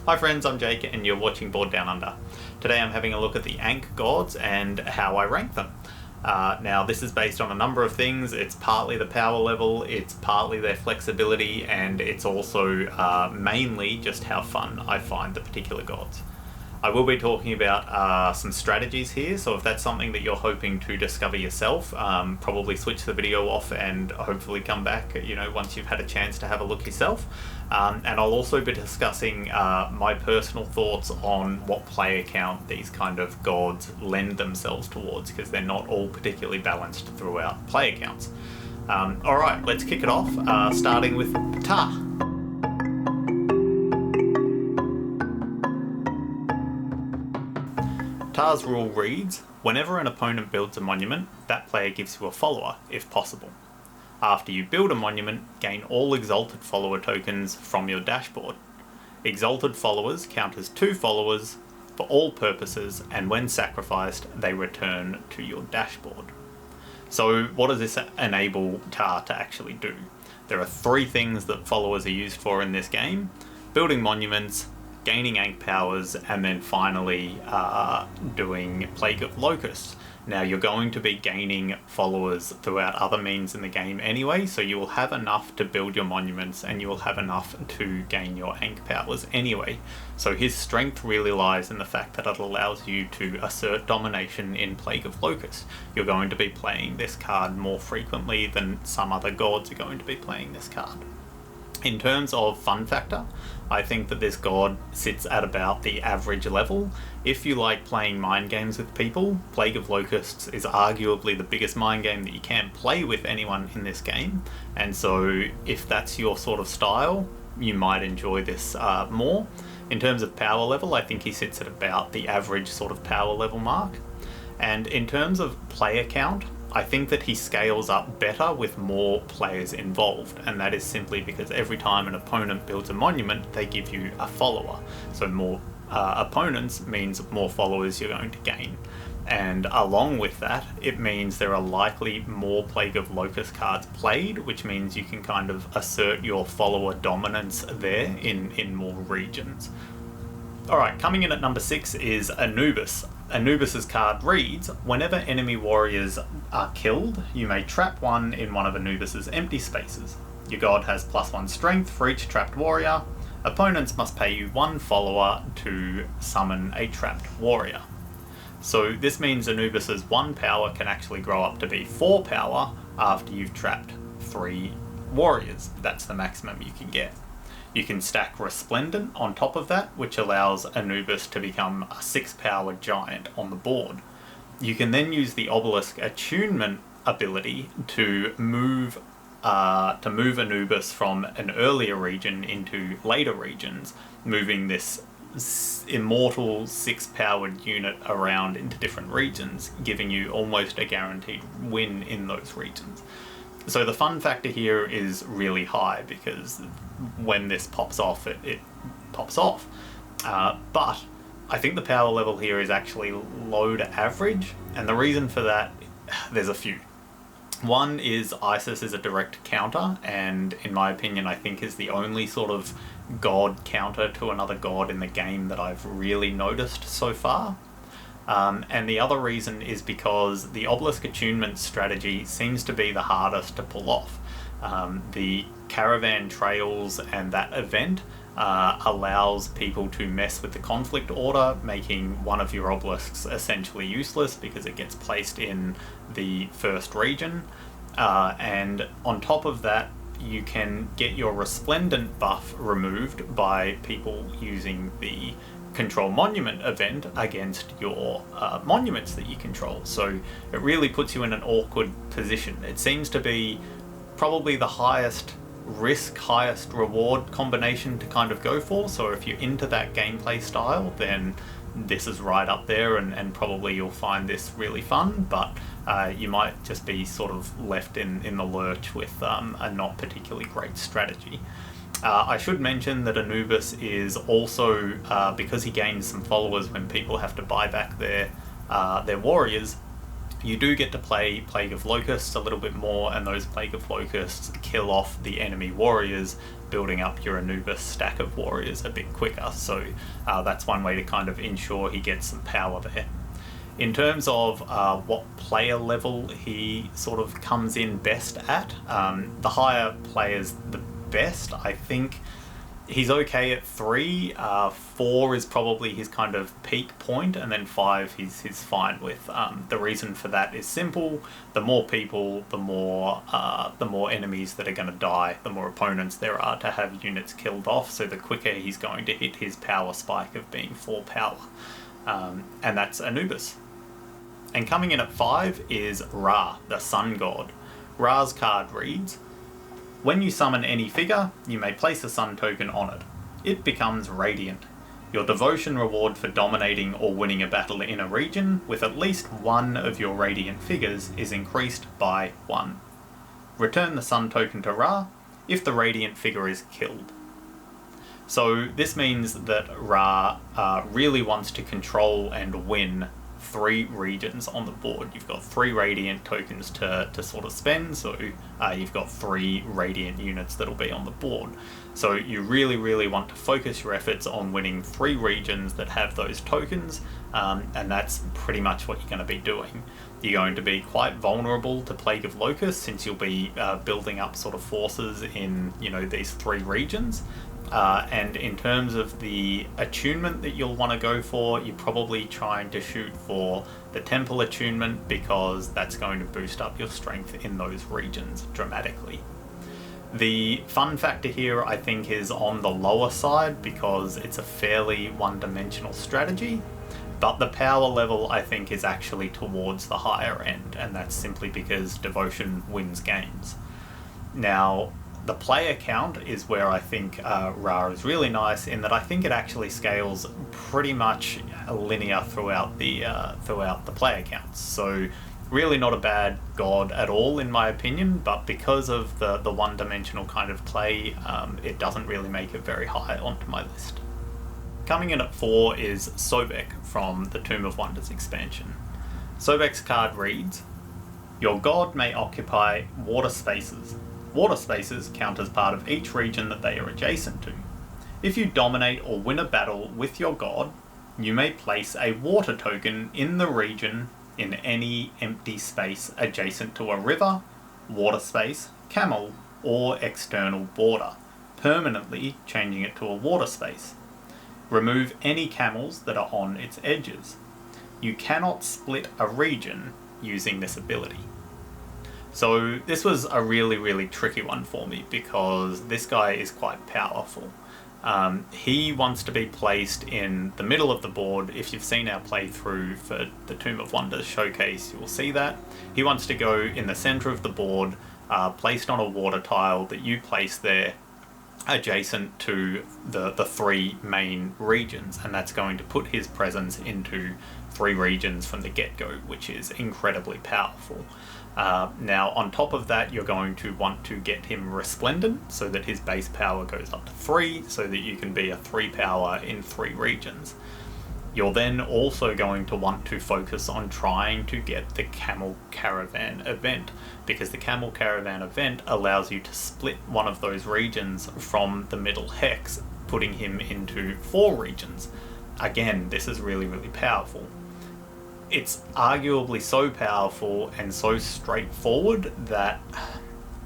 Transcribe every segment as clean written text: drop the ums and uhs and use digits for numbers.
Hi friends, I'm Jake and you're watching Board Down Under. Today I'm having a look at the Ankh gods and how I rank them. Now this is based on a number of things. It's partly the power level, it's partly their flexibility, and it's also mainly just how fun I find the particular gods. I will be talking about some strategies here, so if that's something that you're hoping to discover yourself, probably switch the video off and hopefully come back, once you've had a chance to have a look yourself. And I'll also be discussing my personal thoughts on what player count these kind of gods lend themselves towards, because they're not all particularly balanced throughout player counts. Alright, let's kick it off, starting with Ptah. Ptah's rule reads, whenever an opponent builds a monument, that player gives you a follower, if possible. After you build a monument, gain all Exalted Follower tokens from your dashboard. Exalted Followers count as 2 followers for all purposes, and when sacrificed, they return to your dashboard. So what does this enable Ptah to actually do? There are 3 things that followers are used for in this game: building monuments, gaining Ankh powers, and then finally doing Plague of Locusts. Now you're going to be gaining followers throughout other means in the game anyway, so you will have enough to build your monuments and you will have enough to gain your Ankh powers anyway. So his strength really lies in the fact that it allows you to assert domination in Plague of Locusts. You're going to be playing this card more frequently than some other gods are going to be playing this card. In terms of fun factor, I think that this god sits at about the average level. If you like playing mind games with people, Plague of Locusts is arguably the biggest mind game that you can play with anyone in this game, and so if that's your sort of style, you might enjoy this more. In terms of power level, I think he sits at about the average sort of power level mark. And in terms of player count, I think that he scales up better with more players involved, and that is simply because every time an opponent builds a monument, they give you a follower. So more opponents means more followers you're going to gain. And along with that, it means there are likely more Plague of Locust cards played, which means you can kind of assert your follower dominance there in more regions. Alright, coming in at number 6 is Anubis. Anubis's card reads, whenever enemy warriors are killed, you may trap one in one of Anubis's empty spaces. Your god has +1 strength for each trapped warrior. Opponents must pay you 1 follower to summon a trapped warrior. So this means Anubis's 1 power can actually grow up to be 4 power after you've trapped 3 warriors. That's the maximum you can get. You can stack Resplendent on top of that, which allows Anubis to become a 6-power giant on the board. You can then use the Obelisk Attunement ability to move Anubis from an earlier region into later regions, moving this immortal 6-powered unit around into different regions, giving you almost a guaranteed win in those regions. So the fun factor here is really high, because when this pops off, it pops off. But I think the power level here is actually low to average, and the reason for that, there's a few. One is Isis is a direct counter, and in my opinion I think is the only sort of god counter to another god in the game that I've really noticed so far. And the other reason is because the Obelisk Attunement strategy seems to be the hardest to pull off. The Caravan Trails and that event allows people to mess with the conflict order, making one of your obelisks essentially useless because it gets placed in the first region. And on top of that, you can get your Resplendent buff removed by people using the Control Monument event against your monuments that you control. So it really puts you in an awkward position. It seems to be probably the highest risk, highest reward combination to kind of go for. So if you're into that gameplay style, then this is right up there, and probably you'll find this really fun, but you might just be sort of left in the lurch with a not particularly great strategy. I should mention that Anubis is also, because he gains some followers when people have to buy back their warriors, You do get to play Plague of Locusts a little bit more, and those Plague of Locusts kill off the enemy warriors, building up your Anubis stack of warriors a bit quicker. So that's one way to kind of ensure he gets some power there. In terms of what player level he sort of comes in best at, the higher players the best. I think he's okay at 3. 4 is probably his kind of peak point, and then 5 he's fine with. The reason for that is simple: the more people, the more enemies that are going to die, the more opponents there are to have units killed off. So the quicker he's going to hit his power spike of being 4 power, and that's Anubis. And coming in at 5 is Ra, the sun god. Ra's card reads: when you summon any figure, you may place a sun token on it. It becomes radiant. Your devotion reward for dominating or winning a battle in a region with at least one of your radiant figures is increased by 1. Return the sun token to Ra if the radiant figure is killed. So this means that Ra really wants to control and win 3 regions on the board. You've got 3 radiant tokens to sort of spend, so you've got 3 radiant units that'll be on the board. So you really want to focus your efforts on winning 3 regions that have those tokens, and that's pretty much what you're going to be doing. You're going to be quite vulnerable to Plague of Locusts, since you'll be building up sort of forces in, you know, these 3 regions. And in terms of the attunement that you'll want to go for, you're probably trying to shoot for the Temple attunement, because that's going to boost up your strength in those regions dramatically. The fun factor here, I think, is on the lower side, because it's a fairly one-dimensional strategy, but the power level, I think, is actually towards the higher end, and that's simply because devotion wins games. Now, the player count is where I think Ra is really nice, in that I think it actually scales pretty much linear throughout the player counts. So really not a bad god at all, in my opinion, but because of the one-dimensional kind of play, it doesn't really make it very high onto my list. Coming in at 4 is Sobek from the Tomb of Wonders expansion. Sobek's card reads: your god may occupy water spaces. Water spaces count as part of each region that they are adjacent to. If you dominate or win a battle with your god, you may place a water token in the region in any empty space adjacent to a river, water space, camel, or external border, permanently changing it to a water space. Remove any camels that are on its edges. You cannot split a region using this ability. So this was a really tricky one for me, because this guy is quite powerful. He wants to be placed in the middle of the board. If you've seen our playthrough for the Tomb of Wonders showcase, you will see that. He wants to go in the center of the board, placed on a water tile that you place there, adjacent to the 3 main regions, and that's going to put his presence into 3 regions from the get-go, which is incredibly powerful. Now, on top of that, you're going to want to get him resplendent, so that his base power goes up to 3, so that you can be a 3 power in 3 regions. You're then also going to want to focus on trying to get the Camel Caravan event, because the Camel Caravan event allows you to split one of those regions from the middle hex, putting him into 4 regions. Again, this is really powerful. It's arguably so powerful and so straightforward that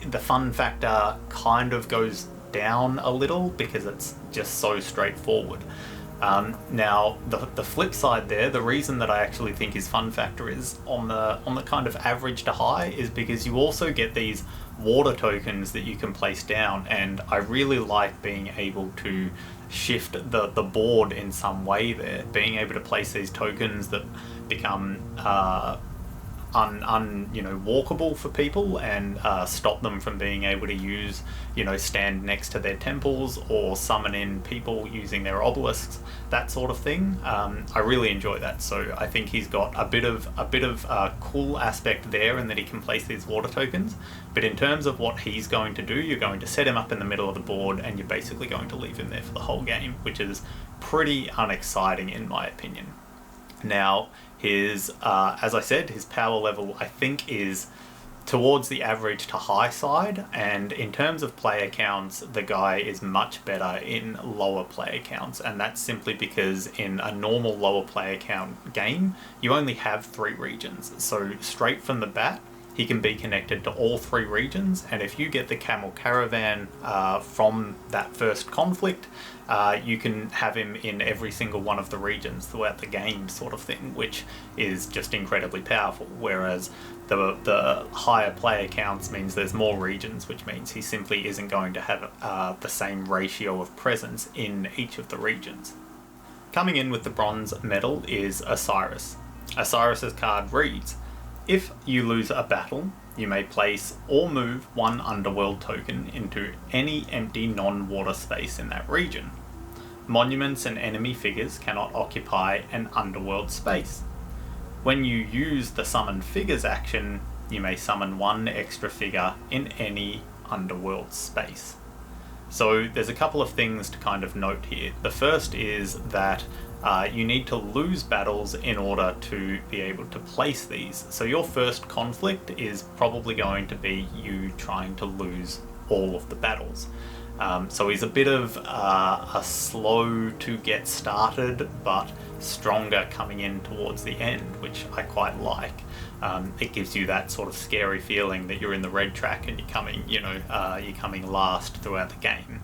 the fun factor kind of goes down a little, because it's just so straightforward. Now, the flip side there, the reason that I actually think his fun factor is on the kind of average to high, is because you also get these water tokens that you can place down, and I really like being able to shift the board in some way there, being able to place these tokens that become walkable for people, and stop them from being able to use, stand next to their temples or summon in people using their obelisks, that sort of thing. I really enjoy that. So I think he's got a bit of cool aspect there, in that he can place these water tokens. But in terms of what he's going to do, you're going to set him up in the middle of the board, and you're basically going to leave him there for the whole game, which is pretty unexciting in my opinion. Now, His, as I said, his power level I think is towards the average to high side, and in terms of player counts, the guy is much better in lower player counts, and that's simply because in a normal lower player count game, you only have 3 regions. So straight from the bat, he can be connected to all 3 regions, and if you get the Camel Caravan from that first conflict, you can have him in every single one of the regions throughout the game, sort of thing, which is just incredibly powerful. Whereas the higher player counts means there's more regions, which means he simply isn't going to have the same ratio of presence in each of the regions. Coming in with the bronze medal is Osiris. Osiris's card reads, if you lose a battle, you may place or move 1 underworld token into any empty non-water space in that region. Monuments and enemy figures cannot occupy an underworld space. When you use the summon figures action, you may summon 1 extra figure in any underworld space. So there's a couple of things to kind of note here. The first is that you need to lose battles in order to be able to place these. So your first conflict is probably going to be you trying to lose all of the battles. So he's a bit of a slow to get started, but stronger coming in towards the end, which I quite like. It gives you that sort of scary feeling that you're in the red track and you're coming last throughout the game.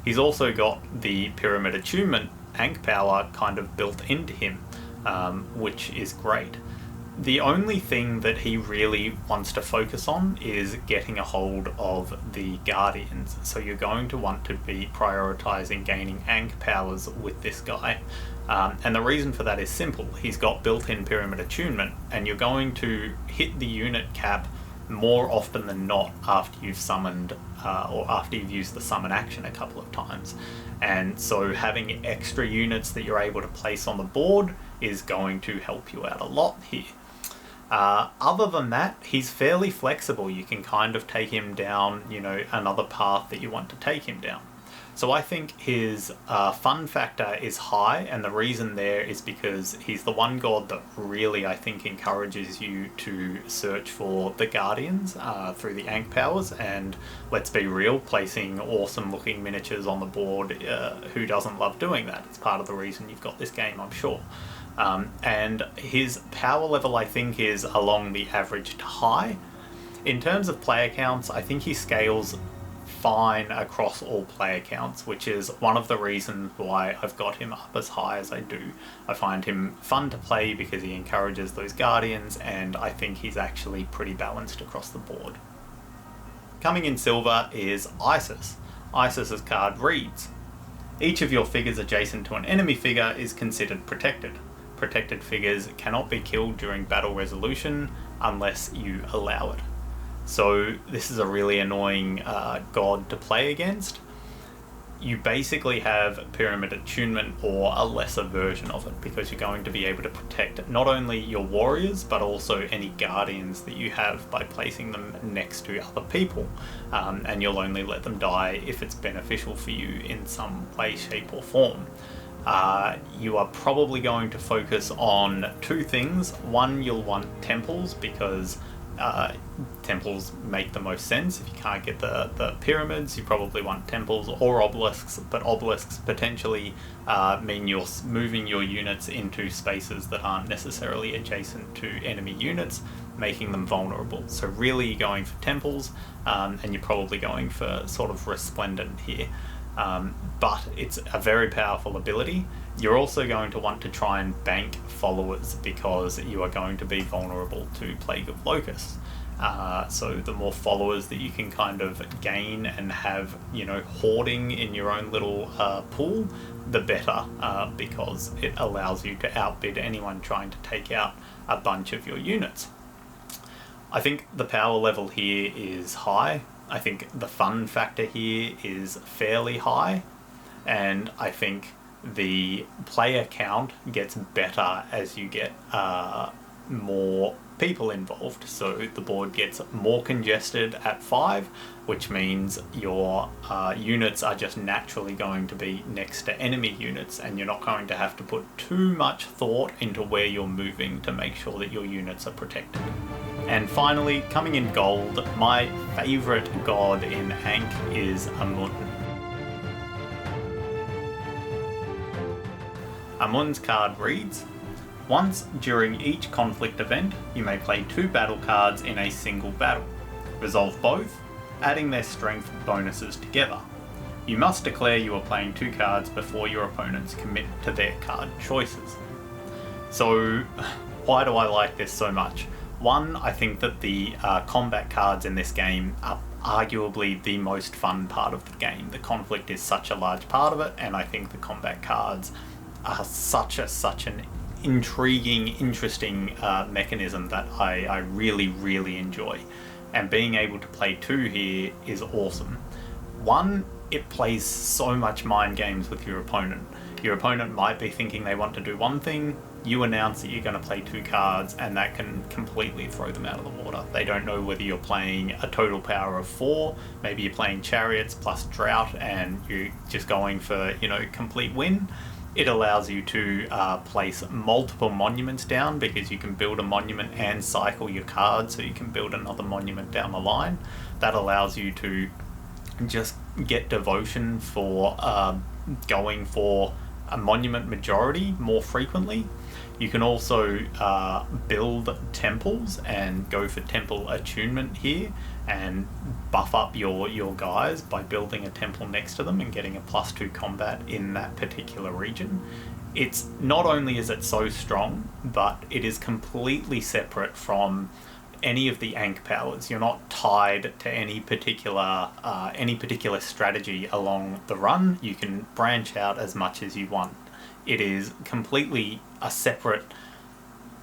He's also got the Pyramid Attunement Ankh power kind of built into him, which is great. The only thing that he really wants to focus on is getting a hold of the Guardians. So you're going to want to be prioritizing gaining Ankh powers with this guy. And the reason for that is simple. He's got built-in Pyramid Attunement, and you're going to hit the unit cap more often than not after you've summoned or after you've used the summon action a couple of times. And so having extra units that you're able to place on the board is going to help you out a lot here. Other than that, he's fairly flexible. You can kind of take him down, another path that you want to take him down. So I think his fun factor is high, and the reason there is because he's the one god that really, I think, encourages you to search for the Guardians through the Ankh powers, and let's be real, placing awesome looking miniatures on the board, who doesn't love doing that? It's part of the reason you've got this game, I'm sure. And his power level, I think, is along the average to high. In terms of player counts, I think he scales fine across all player counts, which is one of the reasons why I've got him up as high as I do. I find him fun to play because he encourages those Guardians, and I think he's actually pretty balanced across the board. Coming in silver is Isis. Isis's card reads, each of your figures adjacent to an enemy figure is considered protected. Protected figures cannot be killed during battle resolution unless you allow it. So this is a really annoying god to play against. You basically have Pyramid Attunement or a lesser version of it, because you're going to be able to protect not only your warriors but also any guardians that you have by placing them next to other people, and you'll only let them die if it's beneficial for you in some way, shape or form. You are probably going to focus on 2 things. One, you'll want temples, because temples make the most sense. If you can't get the pyramids, you probably want temples or obelisks, but obelisks potentially mean you're moving your units into spaces that aren't necessarily adjacent to enemy units, making them vulnerable. So really you're going for temples, and you're probably going for sort of resplendent here. But it's a very powerful ability. You're also going to want to try and bank followers, because you are going to be vulnerable to Plague of Locusts. So the more followers that you can kind of gain and have, hoarding in your own little pool, the better, because it allows you to outbid anyone trying to take out a bunch of your units. I think the power level here is high. I think the fun factor here is fairly high, and I think the player count gets better as you get more people involved. So the board gets more congested at 5, which means your units are just naturally going to be next to enemy units, and you're not going to have to put too much thought into where you're moving to make sure that your units are protected. And finally, coming in gold, my favourite god in Ankh is Amun. Amun's card reads, once during each conflict event, you may play 2 battle cards in a single battle. Resolve both, adding their strength bonuses together. You must declare you are playing 2 cards before your opponents commit to their card choices. So, why do I like this so much? One, I think that the combat cards in this game are arguably the most fun part of the game. The conflict is such a large part of it, and I think the combat cards are such an intriguing, interesting mechanism that I really, really enjoy. And being able to play 2 here is awesome. One, it plays so much mind games with your opponent. Your opponent might be thinking they want to do one thing, you announce that you're going to play 2 cards, and that can completely throw them out of the water. They don't know whether you're playing a total power of 4, maybe you're playing chariots plus drought and you're just going for, complete win. It allows you to place multiple monuments down, because you can build a monument and cycle your card, so you can build another monument down the line. That allows you to just get devotion for going for a monument majority more frequently. You can also build temples and go for temple attunement here and buff up your guys by building a temple next to them and getting a +2 combat in that particular region. It's not only is it so strong, but it is completely separate from any of the Ankh powers. You're not tied to any particular strategy along the run. You can branch out as much as you want. It is completely a separate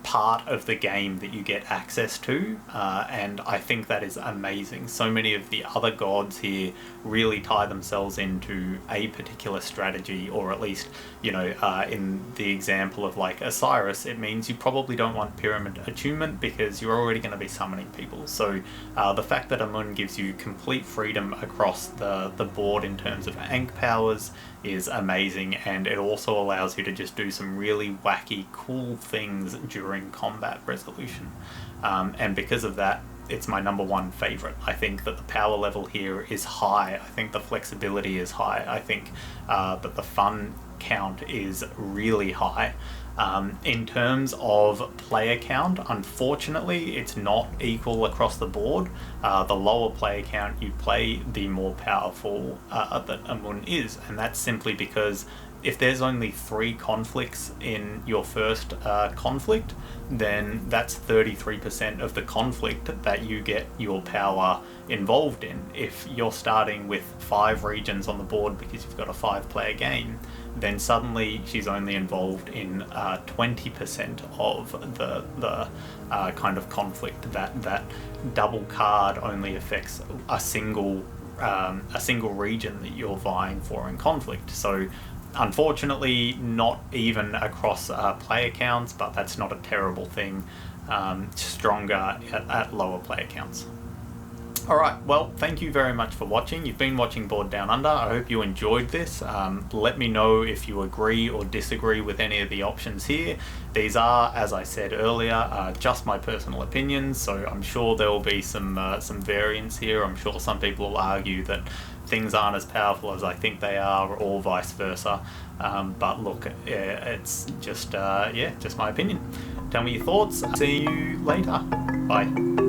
part of the game that you get access to, and I think that is amazing. So many of the other gods here really tie themselves into a particular strategy, or at least, in the example of like Osiris, it means you probably don't want pyramid attunement because you're already going to be summoning people. So the fact that Amun gives you complete freedom across the board in terms of Ankh powers is amazing, and it also allows you to just do some really wacky, cool things during combat resolution. And because of that, it's my #1 favorite. I think that the power level here is high. I think the flexibility is high. I think that the fun count is really high. In terms of player count, unfortunately, it's not equal across the board. The lower player count you play, the more powerful that Amun is, and that's simply because if there's only 3 conflicts in your first conflict, then that's 33% of the conflict that you get your power involved in. If you're starting with 5 regions on the board because you've got a 5-player game, then suddenly she's only involved in 20% of the kind of conflict. That double card only affects a single region that you're vying for in conflict. So unfortunately, not even across player counts, but that's not a terrible thing. Stronger at lower player counts. Alright, well, thank you very much for watching. You've been watching Board Down Under. I hope you enjoyed this. Let me know if you agree or disagree with any of the options here. These are, as I said earlier, just my personal opinions, so I'm sure there will be some variance here. I'm sure some people will argue that things aren't as powerful as I think they are, or vice versa. But look, it's just my opinion. Tell me your thoughts. See you later. Bye.